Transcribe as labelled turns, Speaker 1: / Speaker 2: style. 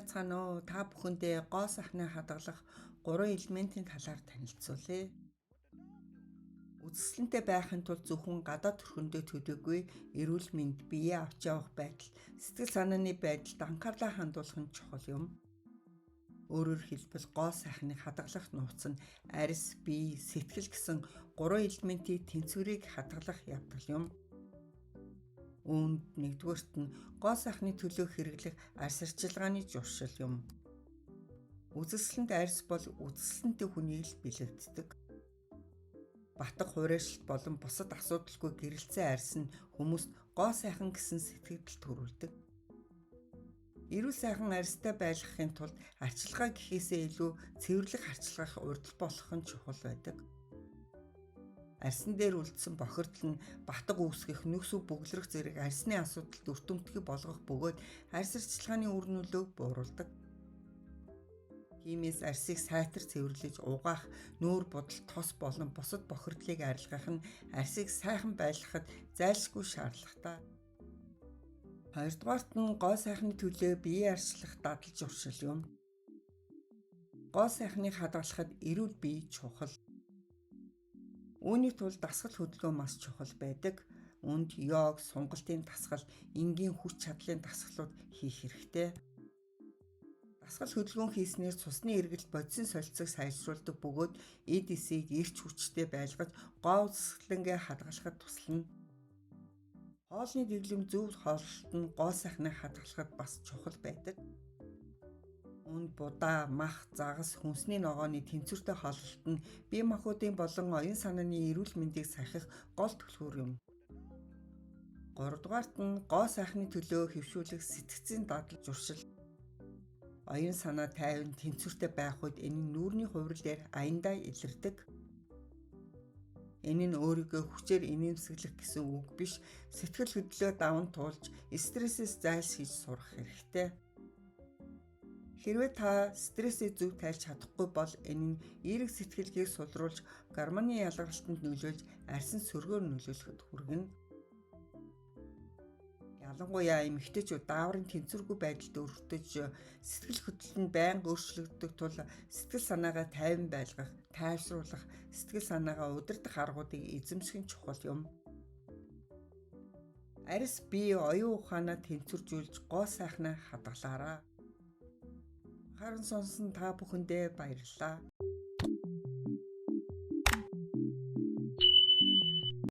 Speaker 1: байцгаана уу? Та бүхэндээ гоо сайхныг хадгалах 3 элементийн талаар танилцуулъя. Үзэсгэлэнтэй байхын тулд зөвхөн гадаад төрхөндөө төдийгүй эрүүл мэнд, биеэ авч явах байдал, сэтгэл санааны байдалд анхаарлаа хандуулах нь чухал юм. Өөрөөр хэлбэл гоо сайхныг хадгалах нууц нь арьс, бие, сэтгэл гэсэн 3 элементийн тэнцвэрийг хадгалах явдал юм. Үүнд нэгдүгээрт нь гоо сайхны төлөө хэрэглэх арьс арчилгааны зуршил юм. Үзэсгэлэнт арьс бол үзэсгэлэнтэй хүнийг л бэлэгддэг. Батг хуурайшилт болон бусад асуудалгүй гэрэлцсэн арьс нь хүмүүст гоо сайхан гэсэн сэтгэл төрүүлдэг. Эрүүл сайхан арьстай байлгахын тулд арчилгаа гэхээсээ илүү цэвэрлэх арчилгаах урьдчил болох нь чухал байдаг. Арьсан дээр үлдсэн бохирдол нь батг үүсгэх, нүкс бөглөрөх зэрэг арьсны асуудалд өртөмтгий болгох бөгөөд арьс арчилгааны үр нөлөөг бууруулдаг. Тиймээс арьсыг сайтар цэвэрлэж угаах, нүүр будал, тос болон бусад бохирдлыг арилгах нь арьсыг сайхан байлгахад зайлшгүй шаардлагатай. Хоёрдугаарт нь гоо сайхны төлөө бие арчлах дадал зуршил юм. Гоо сайхныг хадгалахад эрүүл бие чухал. Үүний тулд дасгал хөдөлгөөн маш чухал байдаг. Үүнд йог, сунгалтын дасгал, энгийн хүч чадлын дасгалууд хийх хэрэгтэй. Дасгал хөдөлгөөн хийснээр цусны эргэлт бодисын солилцоог сайжруулдаг бөгөөд эд эсийг эрч хүчтэй байлгаж гоо үзэсгэлэнгээ хадгалахад туслана. Хоолны дэглэм зөв хооллолт нь гоо сайхныг хадгалахад бас чухал байдаг. Үүнд будаа, мах, загас, хүнсний ногооны тэнцвэртэй хооллолт нь бие махбодын болон оюун санааны эрүүл мэндийг сахих гол түлхүүр юм. Гуравдугаарт нь гоо сайхны төлөө хэвшүүлэх сэтгцийн дадал зуршил. Оюун санаа тайван тэнцвэртэй байх үед энэ нь нүүрний хувирал дээр аяндаа илэрдэг. Энэ нь өөрийгөө хүчээр инээмсэглэх гэсэн үг биш, сэтгэл хөдлөлөө даван туулж стрессээс зайлсхийж сурах хэрэгтэй. Хэрвээ та стрессээ зөв тайлж чадахгүй бол энэ нь эерэг сэтгэлгээг сулруулж гормоны ялгарлалтанд нөлөөлж арьсан сөргөөр нөлөөлөхөд хүргэнэ. Ялангуяа эмэгтэйчүүд дааврын тэнцвэргүй байдалд өртөж сэтгэл хөдлөл нь байнга өөрчлөгддөг тул сэтгэл санаагаа тайван байлгах, тайвшруулах, сэтгэл санаагаа удирдах аргуудыг эзэмших нь чухал юм. Арьс бие оюун ухаанаа тэнцвэржүүлж гоо сайхнаа хадгалаарай. Харин сонсон та бүхэндээ баярлалаа.